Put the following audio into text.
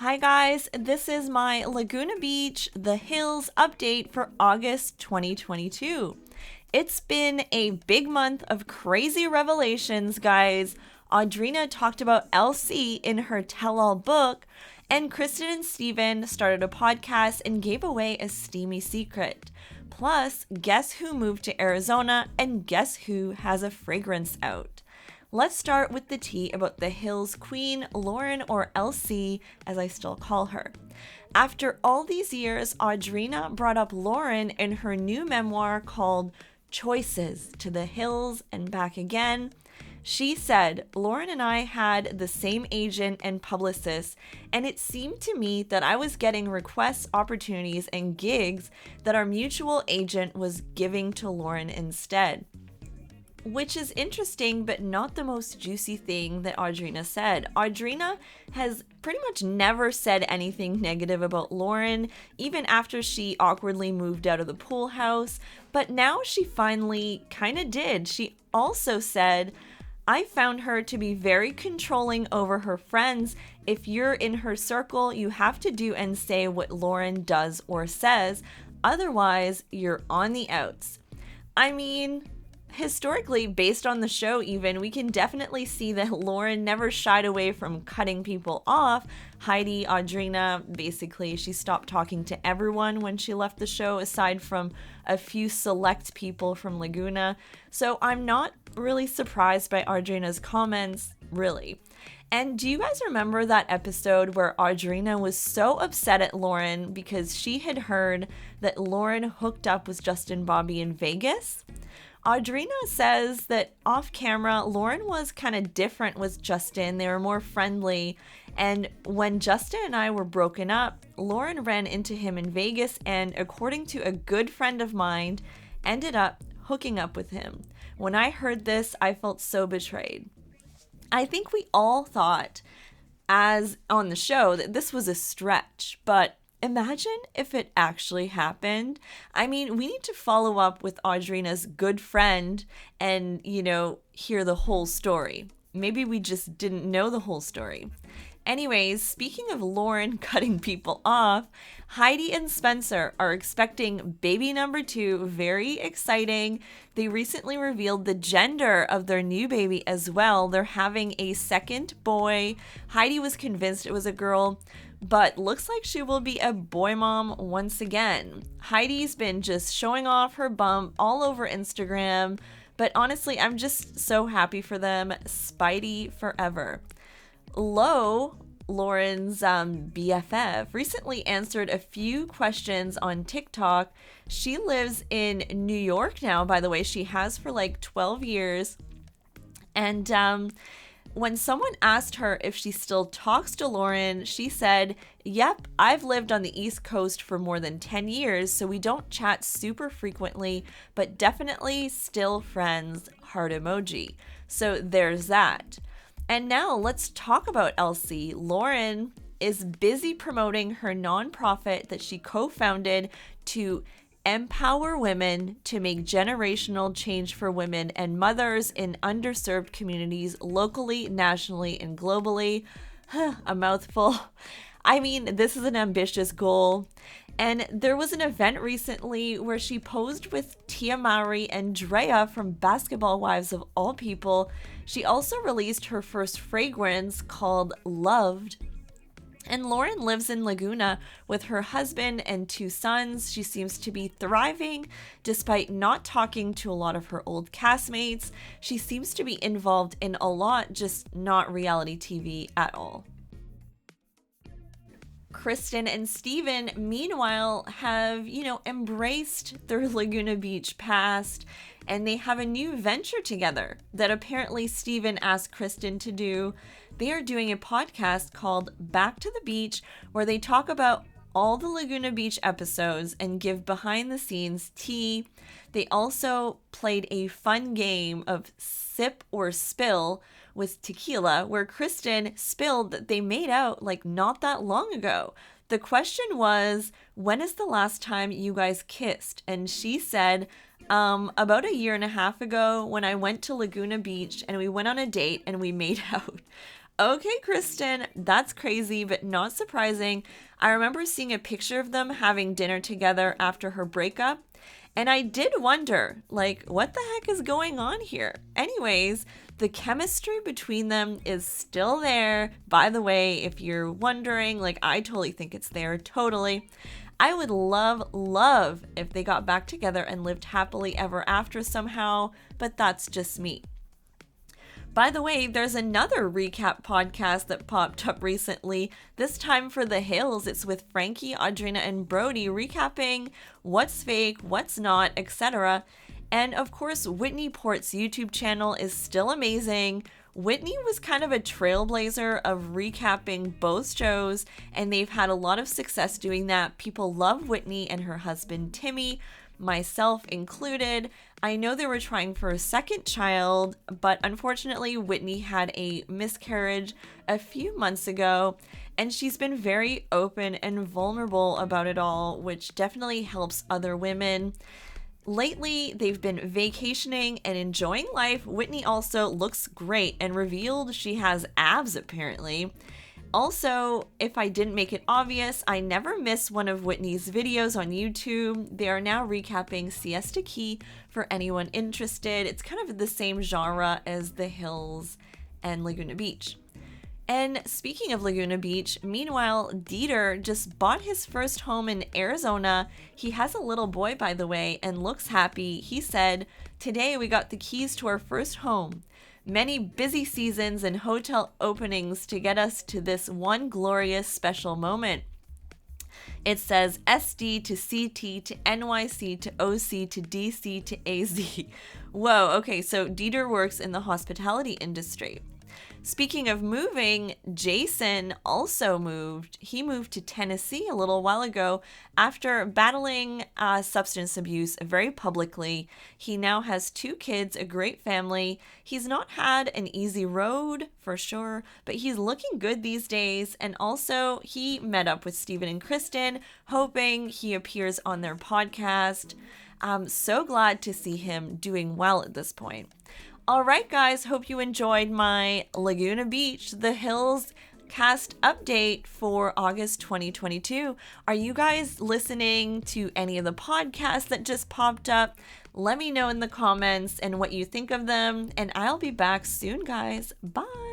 Hi guys, this is my Laguna Beach The Hills update for August 2022. It's been a big month of crazy revelations, guys. Audrina talked about LC in her tell-all book, and Kristin and Stephen started a podcast and gave away a steamy secret. Plus, guess who moved to Arizona and guess who has a fragrance out? Let's start with the tea about the Hills queen, Lauren, or LC, as I still call her. After all these years, Audrina brought up Lauren in her new memoir called Choices to the Hills and Back Again. She said, Lauren and I had the same agent and publicist, and it seemed to me that I was getting requests, opportunities, and gigs that our mutual agent was giving to Lauren instead. Which is interesting, but not the most juicy thing that Audrina said. Audrina has pretty much never said anything negative about Lauren, even after she awkwardly moved out of the pool house, but now she finally kind of did. She also said, I found her to be very controlling over her friends. If you're in her circle, you have to do and say what Lauren does or says. Otherwise, you're on the outs. I mean, historically, based on the show even, we can definitely see that Lauren never shied away from cutting people off. Heidi, Audrina, basically, she stopped talking to everyone when she left the show, aside from a few select people from Laguna. So I'm not really surprised by Audrina's comments, really. And do you guys remember that episode where Audrina was so upset at Lauren because she had heard that Lauren hooked up with Justin Bobby in Vegas? Audrina says that off camera, Lauren was kind of different with Justin. They were more friendly. And when Justin and I were broken up, Lauren ran into him in Vegas and, according to a good friend of mine, ended up hooking up with him. When I heard this, I felt so betrayed. I think we all thought, as on the show, that this was a stretch, but imagine if it actually happened. I mean, we need to follow up with Audrina's good friend and, hear the whole story. Maybe we just didn't know the whole story. Anyways, speaking of Lauren cutting people off, Heidi and Spencer are expecting baby number 2. Very exciting. They recently revealed the gender of their new baby as well. They're having a second boy. Heidi was convinced it was a girl, but looks like she will be a boy mom once again. Heidi's been just showing off her bump all over Instagram, but honestly, I'm just so happy for them. Spidey forever. Lo, Lauren's BFF, recently answered a few questions on TikTok. She lives in New York now, by the way. She has for like 12 years. And when someone asked her if she still talks to Lauren, she said, yep, I've lived on the East Coast for more than 10 years, so we don't chat super frequently, but definitely still friends, heart emoji. So there's that. And now let's talk about LC. Lauren is busy promoting her nonprofit that she co-founded to empower women to make generational change for women and mothers in underserved communities locally, nationally, and globally. A mouthful. I mean, this is an ambitious goal. And there was an event recently where she posed with Tia Mowry and Drea from Basketball Wives of all people. She also released her first fragrance called Loved. And Lauren lives in Laguna with her husband and 2 sons. She seems to be thriving despite not talking to a lot of her old castmates. She seems to be involved in a lot, just not reality TV at all. Kristin and Stephen, meanwhile, have, embraced their Laguna Beach past, and they have a new venture together that apparently Stephen asked Kristin to do. They are doing a podcast called Back to the Beach, where they talk about all the Laguna Beach episodes and give behind the scenes tea. They also played a fun game of sip or spill with tequila, where Kristin spilled that they made out like not that long ago. The question was, when is the last time you guys kissed? And she said, about a year and a half ago when I went to Laguna Beach and we went on a date and we made out. Okay, Kristin, that's crazy, but not surprising. I remember seeing a picture of them having dinner together after her breakup, and I did wonder, like, what the heck is going on here? Anyways, the chemistry between them is still there. By the way, if you're wondering, like, I totally think it's there, totally. I would love if they got back together and lived happily ever after somehow, but that's just me. By the way, there's another recap podcast that popped up recently. This time for The Hills, it's with Frankie, Audrina, and Brody recapping what's fake, what's not, etc. And of course, Whitney Port's YouTube channel is still amazing. Whitney was kind of a trailblazer of recapping both shows, and they've had a lot of success doing that. People love Whitney and her husband Timmy, myself included. I know they were trying for a second child, but unfortunately, Whitney had a miscarriage a few months ago, and she's been very open and vulnerable about it all, which definitely helps other women. Lately, they've been vacationing and enjoying life. Whitney also looks great and revealed she has abs apparently. Also, if I didn't make it obvious, I never miss one of Whitney's videos on YouTube. They are now recapping Siesta Key for anyone interested. It's kind of the same genre as The Hills and Laguna Beach. And speaking of Laguna Beach, meanwhile, Dieter just bought his first home in Arizona. He has a little boy, by the way, and looks happy. He said, "Today we got the keys to our first home. Many busy seasons and hotel openings to get us to this one glorious special moment." It says SD to CT to NYC to OC to DC to AZ. Whoa, okay, so Dieter works in the hospitality industry. Speaking of moving, Jason also moved. He moved to Tennessee a little while ago after battling substance abuse very publicly. He now has 2 kids, a great family. He's not had an easy road for sure, but he's looking good these days. And also, he met up with Stephen and Kristin, hoping he appears on their podcast. I'm so glad to see him doing well at this point. All right, guys, hope you enjoyed my Laguna Beach The Hills cast update for August 2022. Are you guys listening to any of the podcasts that just popped up? Let me know in the comments and what you think of them, and I'll be back soon, guys. Bye.